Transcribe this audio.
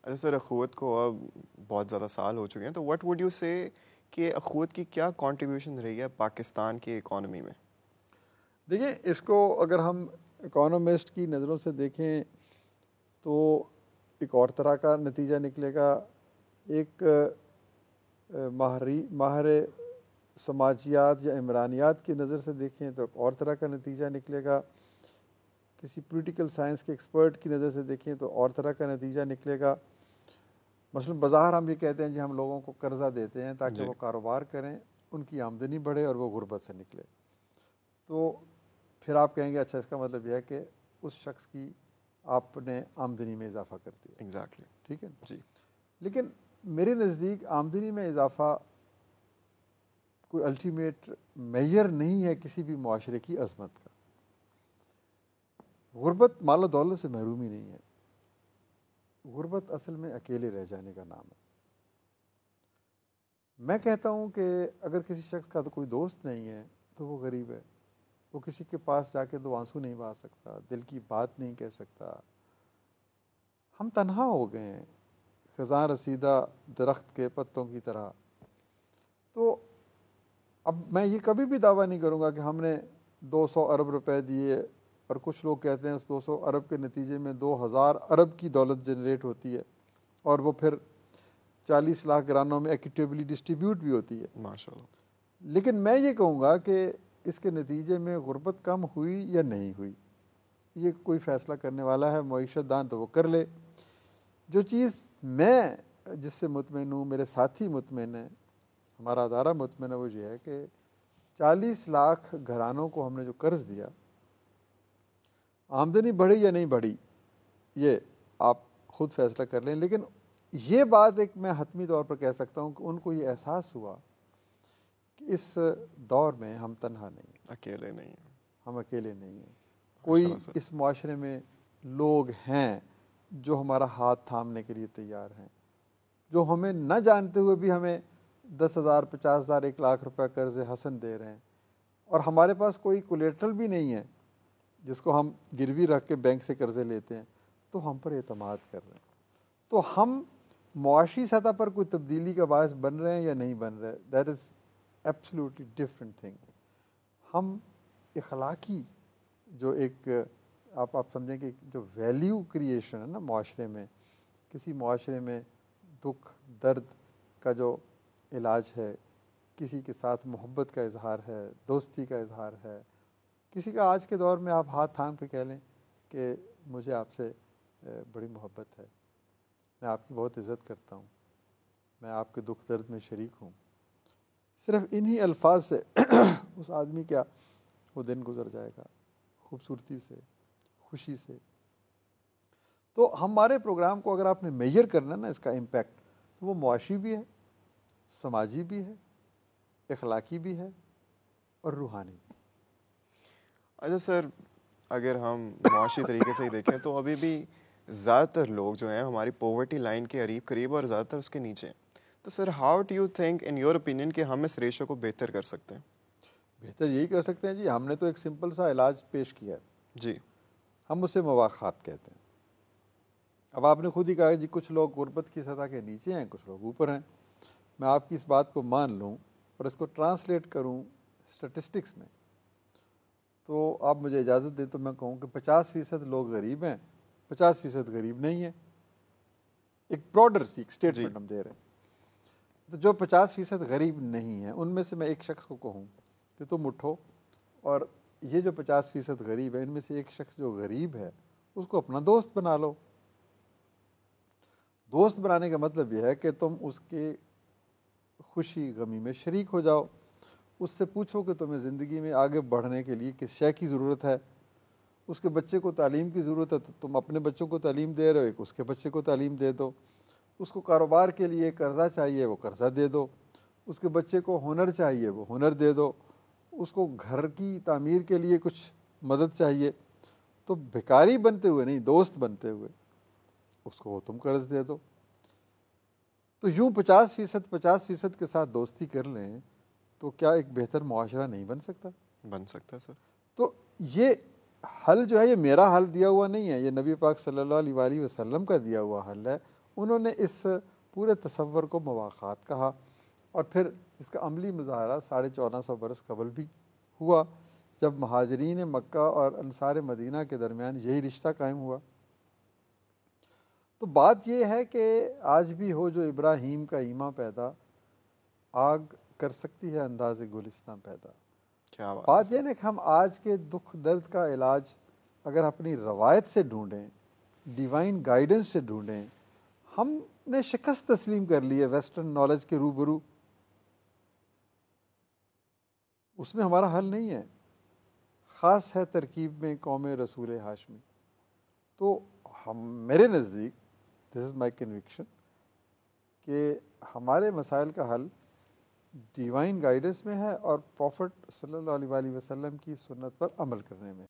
اچھا سر، اخوت کو اب بہت زیادہ سال ہو چکے ہیں، تو واٹ وڈ یو سے کہ اخوت کی کیا کنٹریبیوشن رہی ہے پاکستان کی اکانومی میں؟ دیکھیں، اس کو اگر ہم اکانومسٹ کی نظروں سے دیکھیں تو ایک اور طرح کا نتیجہ نکلے گا. ایک ماہر سماجیات یا عمرانیات کی نظر سے دیکھیں تو ایک اور طرح کا نتیجہ نکلے گا. کسی پولیٹیکل سائنس کے ایکسپرٹ کی نظر سے دیکھیں تو اور طرح کا نتیجہ نکلے گا. مثلا بظاہر ہم یہ کہتے ہیں جی ہم لوگوں کو قرضہ دیتے ہیں تاکہ وہ کاروبار کریں، ان کی آمدنی بڑھے اور وہ غربت سے نکلے. تو پھر آپ کہیں گے اچھا اس کا مطلب یہ ہے کہ اس شخص کی آپ نے آمدنی میں اضافہ کر دیا. ایگزیکٹلی. ٹھیک ہے جی. لیکن میرے نزدیک آمدنی میں اضافہ کوئی الٹیمیٹ میجر نہیں ہے کسی بھی معاشرے کی عظمت کا. غربت مال و دولت سے محرومی نہیں ہے. غربت اصل میں اکیلے رہ جانے کا نام ہے. میں کہتا ہوں کہ اگر کسی شخص کا تو کوئی دوست نہیں ہے تو وہ غریب ہے. وہ کسی کے پاس جا کے دو آنسو نہیں بہا سکتا، دل کی بات نہیں کہہ سکتا. ہم تنہا ہو گئے ہیں خزاں رسیدہ درخت کے پتوں کی طرح. تو اب میں یہ کبھی بھی دعویٰ نہیں کروں گا کہ ہم نے 200 ارب روپے دیے، اور کچھ لوگ کہتے ہیں اس 200 ارب کے نتیجے میں 2000 ارب کی دولت جنریٹ ہوتی ہے اور وہ پھر 40 لاکھ گرانوں میں ایکیٹیبلی ڈسٹریبیوٹ بھی ہوتی ہے. ماشاءاللہ. لیکن میں یہ کہوں گا کہ اس کے نتیجے میں غربت کم ہوئی یا نہیں ہوئی، یہ کوئی فیصلہ کرنے والا ہے معیشت دان تو وہ کر لے. جو چیز میں جس سے مطمئن ہوں، میرے ساتھی مطمئن ہیں، ہمارا ادارہ مطمئن ہے، وہ یہ ہے کہ 40 لاکھ گھرانوں کو ہم نے جو قرض دیا، آمدنی بڑھی یا نہیں بڑھی یہ آپ خود فیصلہ کر لیں. لیکن یہ بات ایک میں حتمی طور پر کہہ سکتا ہوں کہ ان کو یہ احساس ہوا کہ اس دور میں ہم تنہا نہیں ہیں، اکیلے نہیں ہیں. ہم اکیلے نہیں ہیں. کوئی اس معاشرے میں لوگ ہیں جو ہمارا ہاتھ تھامنے کے لیے تیار ہیں، جو ہمیں نہ جانتے ہوئے بھی ہمیں 10,000 50,000 1,00,000 روپے قرض حسن دے رہے ہیں، اور ہمارے پاس کوئی کولیٹرل بھی نہیں ہے جس کو ہم گروی رکھ کے بینک سے قرضے لیتے ہیں، تو ہم پر اعتماد کر رہے ہیں. تو ہم معاشی سطح پر کوئی تبدیلی کا باعث بن رہے ہیں یا نہیں بن رہے، that is absolutely different thing. ہم اخلاقی جو ایک آپ سمجھیں کہ جو ویلیو کریشن ہے نا معاشرے میں، کسی معاشرے میں دکھ درد کا جو علاج ہے، کسی کے ساتھ محبت کا اظہار ہے، دوستی کا اظہار ہے، کسی کا آج کے دور میں آپ ہاتھ تھام کے کہہ لیں کہ مجھے آپ سے بڑی محبت ہے، میں آپ کی بہت عزت کرتا ہوں، میں آپ کے دکھ درد میں شریک ہوں. صرف انہی الفاظ سے اس آدمی کا وہ دن گزر جائے گا خوبصورتی سے، خوشی سے. تو ہمارے پروگرام کو اگر آپ نے میجر کرنا نا اس کا امپیکٹ، تو وہ معاشی بھی ہے، سماجی بھی ہے، اخلاقی بھی ہے اور روحانی بھی. اچھا سر، اگر ہم معاشی طریقے سے ہی دیکھیں تو ابھی بھی زیادہ تر لوگ جو ہیں ہماری پاورٹی لائن کے قریب اور زیادہ تر اس کے نیچے ہیں. تو sir how do you think in your opinion کہ ہم اس ریشو کو بہتر کر سکتے ہیں؟ بہتر یہی کر سکتے ہیں جی، ہم نے تو ایک سمپل سا علاج پیش کیا ہے جی. ہم اسے مواخات کہتے ہیں. اب آپ نے خود ہی کہا جی کچھ لوگ غربت کی سطح کے نیچے ہیں، کچھ لوگ اوپر ہیں. میں آپ کی اس بات کو مان لوں اور اس کو ٹرانسلیٹ کروں اسٹیٹسٹکس میں، تو آپ مجھے اجازت دیں تو میں کہوں کہ 50% لوگ غریب ہیں، 50% غریب نہیں ہیں. ایک براڈر سی ایک اسٹیٹمنٹ ہم دے رہے ہیں. تو جو 50% غریب نہیں ہیں ان میں سے میں ایک شخص کو کہوں کہ تم اٹھو، اور یہ جو 50% غریب ہے ان میں سے ایک شخص جو غریب ہے اس کو اپنا دوست بنا لو. دوست بنانے کا مطلب یہ ہے کہ تم اس کے خوشی غمی میں شریک ہو جاؤ، اس سے پوچھو کہ تمہیں زندگی میں آگے بڑھنے کے لیے کس شے کی ضرورت ہے. اس کے بچے کو تعلیم کی ضرورت ہے تو تم اپنے بچوں کو تعلیم دے رہے ہو، ایک اس کے بچے کو تعلیم دے دو. اس کو کاروبار کے لیے قرضہ چاہیے، وہ قرضہ دے دو. اس کے بچے کو ہنر چاہیے، وہ ہنر دے دو. اس کو گھر کی تعمیر کے لیے کچھ مدد چاہیے، تو بھکاری بنتے ہوئے نہیں، دوست بنتے ہوئے اس کو وہ تم قرض دے دو. تو یوں 50% کے ساتھ دوستی کر لیں تو کیا ایک بہتر معاشرہ نہیں بن سکتا؟ بن سکتا ہے سر. تو یہ حل جو ہے یہ میرا حل دیا ہوا نہیں ہے، یہ نبی پاک صلی اللہ علیہ وآلہ وسلم کا دیا ہوا حل ہے، انہوں نے اس پورے تصور کو مواخات کہا، اور پھر اس کا عملی مظاہرہ 1450 برس قبل بھی ہوا، جب مہاجرین مکہ اور انصار مدینہ کے درمیان یہی رشتہ قائم ہوا۔ تو بات یہ ہے کہ آج بھی ہو جو ابراہیم کا ایماں پیدا، آگ کر سکتی ہے انداز گلستان پیدا۔ کیا بات یہ ہے کہ ہم آج کے دکھ درد کا علاج اگر اپنی روایت سے ڈھونڈیں، ڈیوائن گائیڈنس سے ڈھونڈیں، ہم نے شکست تسلیم کر لی ہے ویسٹرن نالج کے روبرو، اس میں ہمارا حل نہیں ہے، خاص ہے ترکیب میں قوم رسول ہاشمی۔ تو میرے نزدیک دس از مائی کنوکشن کہ ہمارے مسائل کا حل ڈیوائن گائیڈنس میں ہے اور پروفٹ صلی اللہ علیہ وسلم کی سنت پر عمل کرنے میں۔